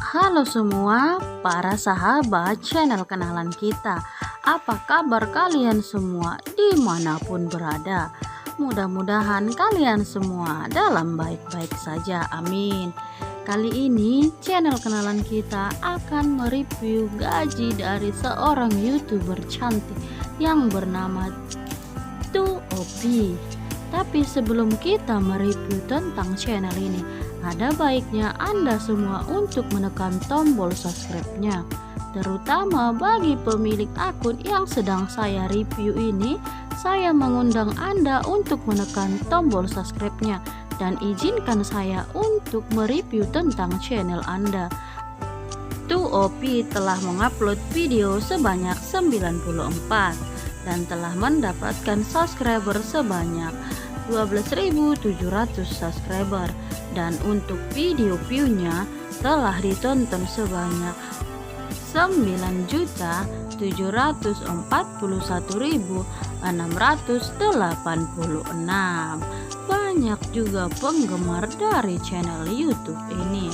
Halo semua para sahabat channel kenalan kita. Apa kabar kalian semua dimanapun berada? Mudah-mudahan kalian semua dalam baik-baik saja, amin. Kali ini channel kenalan kita akan mereview gaji dari seorang youtuber cantik yang bernama 2OP. Tapi sebelum kita mereview tentang channel ini, ada baiknya Anda semua untuk menekan tombol subscribe-nya. Terutama bagi pemilik akun yang sedang saya review ini, saya mengundang Anda untuk menekan tombol subscribe-nya dan izinkan saya untuk mereview tentang channel Anda. 2OP telah mengupload video sebanyak 94 dan telah mendapatkan subscriber sebanyak 12.700 subscriber, dan untuk video view-nya telah ditonton sebanyak 9.741.686. Banyak juga penggemar dari channel YouTube ini.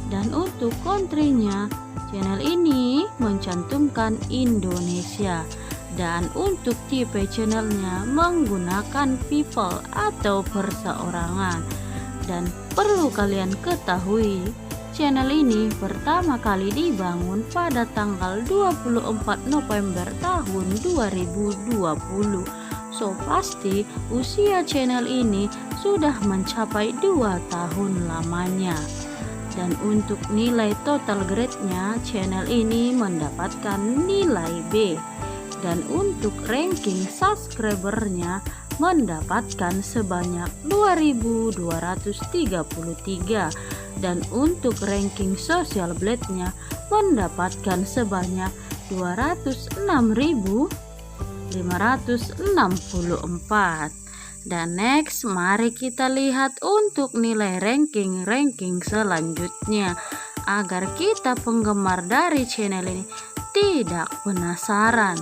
Dan untuk country-nya, channel ini mencantumkan Indonesia. Dan untuk tipe channelnya menggunakan people atau perseorangan. Dan perlu kalian ketahui, channel ini pertama kali dibangun pada tanggal 24 November tahun 2020. So pasti usia channel ini sudah mencapai 2 tahun lamanya. Dan untuk nilai total grade-nya, channel ini mendapatkan nilai B. Dan untuk ranking subscribernya mendapatkan sebanyak 2.233, dan untuk ranking social blade-nya mendapatkan sebanyak 206.564. Dan next, mari kita lihat untuk nilai ranking selanjutnya agar kita penggemar dari channel ini tidak penasaran.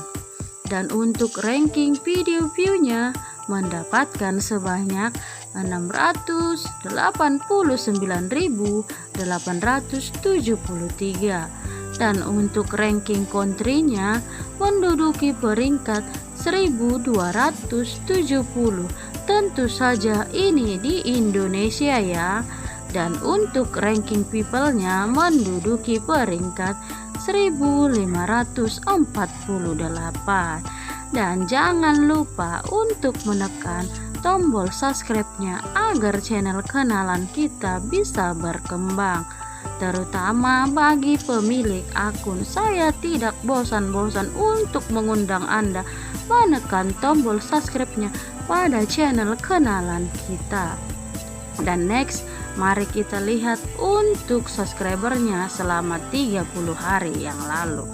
Dan untuk ranking video view-nya mendapatkan sebanyak 689.873, dan untuk ranking country-nya menduduki peringkat 1270. Tentu saja ini di Indonesia ya. Dan untuk ranking people-nya menduduki peringkat 1548. Dan jangan lupa untuk menekan tombol subscribe-nya agar channel kenalan kita bisa berkembang. Terutama bagi pemilik akun, saya tidak bosan-bosan untuk mengundang Anda menekan tombol subscribe-nya pada channel kenalan kita. Dan next, mari kita lihat untuk subscribernya selama 30 hari yang lalu.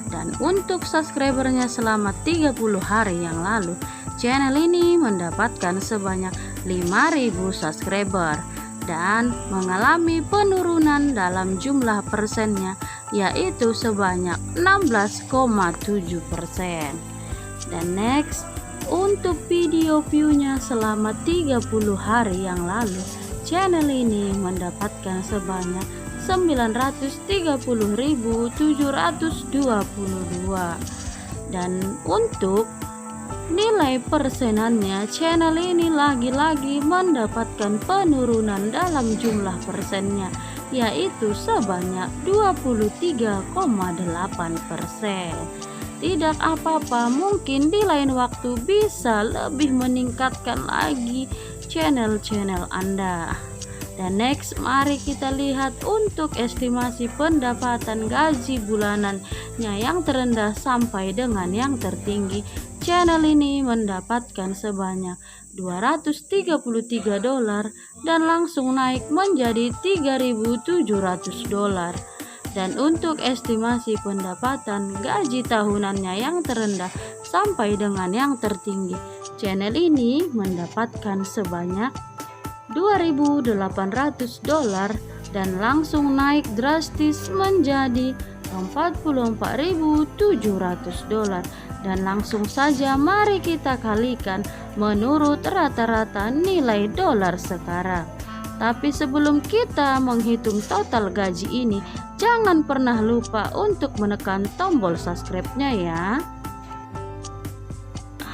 Dan untuk subscribernya selama 30 hari yang lalu, channel ini mendapatkan sebanyak 5.000 subscriber dan mengalami penurunan dalam jumlah persennya, yaitu sebanyak 16,7%. Dan next, untuk video view-nya selama 30 hari yang lalu, channel ini mendapatkan sebanyak 930.722. Dan untuk nilai persenannya, channel ini lagi-lagi mendapatkan penurunan dalam jumlah persennya, yaitu sebanyak 23,8%. Tidak apa-apa, mungkin di lain waktu bisa lebih meningkatkan lagi channel Anda. Dan next, mari kita lihat untuk estimasi pendapatan gaji bulanannya yang terendah sampai dengan yang tertinggi. Channel ini mendapatkan sebanyak $233 dan langsung naik menjadi $3.700. Dan untuk estimasi pendapatan gaji tahunannya yang terendah sampai dengan yang tertinggi, channel ini mendapatkan sebanyak $2.800 dan langsung naik drastis menjadi $44.700. Dan langsung saja mari kita kalikan menurut rata-rata nilai dolar sekarang. Tapi sebelum kita menghitung total gaji ini, jangan pernah lupa untuk menekan tombol subscribe-nya ya.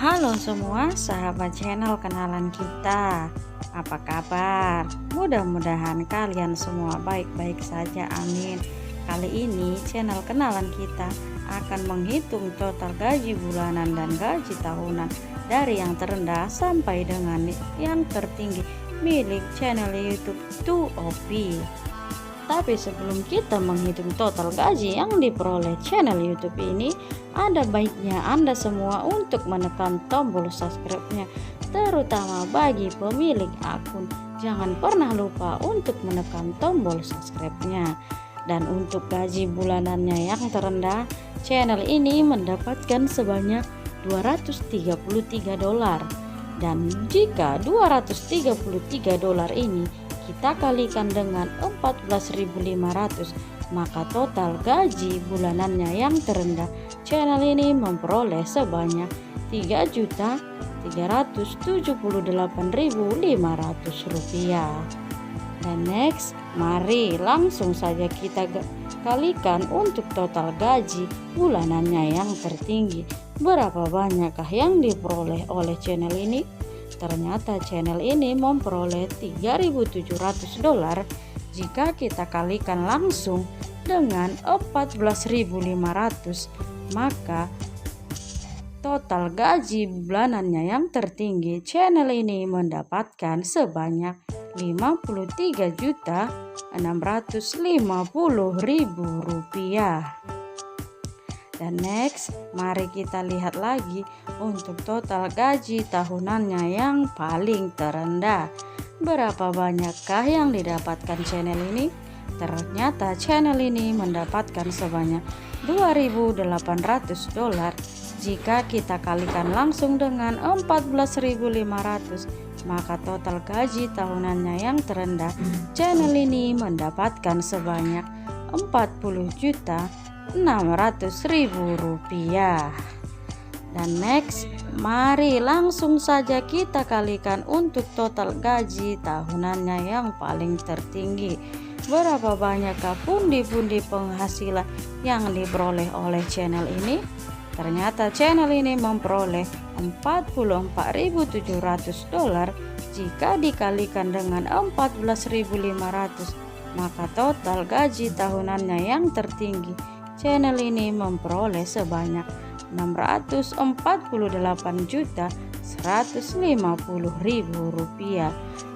Halo semua sahabat channel kenalan kita, apa kabar? Mudah-mudahan kalian semua baik-baik saja, amin. Kali ini channel kenalan kita akan menghitung total gaji bulanan dan gaji tahunan dari yang terendah sampai dengan yang tertinggi milik channel YouTube 2OP. Tapi sebelum kita menghitung total gaji yang diperoleh channel YouTube ini, ada baiknya Anda semua untuk menekan tombol subscribe-nya, terutama bagi pemilik akun. Jangan pernah lupa untuk menekan tombol subscribe-nya. Dan untuk gaji bulanannya yang terendah, channel ini mendapatkan sebanyak $233. Dan jika $233 ini kita kalikan dengan 14.500, maka total gaji bulanannya yang terendah channel ini memperoleh sebanyak Rp3.378.500. Dan next, mari langsung saja kita kalikan untuk total gaji bulanannya yang tertinggi. Berapa banyakkah yang diperoleh oleh channel ini? Ternyata channel ini memperoleh $3.700. Jika kita kalikan langsung dengan 14.500, maka total gaji bulanannya yang tertinggi channel ini mendapatkan sebanyak Rp53.650.000. Dan next, mari kita lihat lagi untuk total gaji tahunannya yang paling terendah. Berapa banyakkah yang didapatkan channel ini? Ternyata channel ini mendapatkan sebanyak $2.800. Jika kita kalikan langsung dengan 14.500, maka total gaji tahunannya yang terendah channel ini mendapatkan sebanyak Rp40.600.000. Dan next, mari langsung saja kita kalikan untuk total gaji tahunannya yang paling tertinggi. Berapa banyakkah pundi-pundi penghasilan yang diperoleh oleh channel ini? Ternyata channel ini memperoleh $44.700. Jika dikalikan dengan 14.500, maka total gaji tahunannya yang tertinggi channel ini memperoleh sebanyak Rp648.150.000.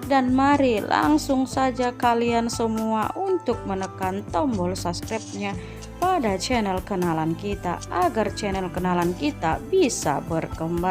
Dan mari langsung saja kalian semua untuk menekan tombol subscribe-nya pada channel kenalan kita agar channel kenalan kita bisa berkembang.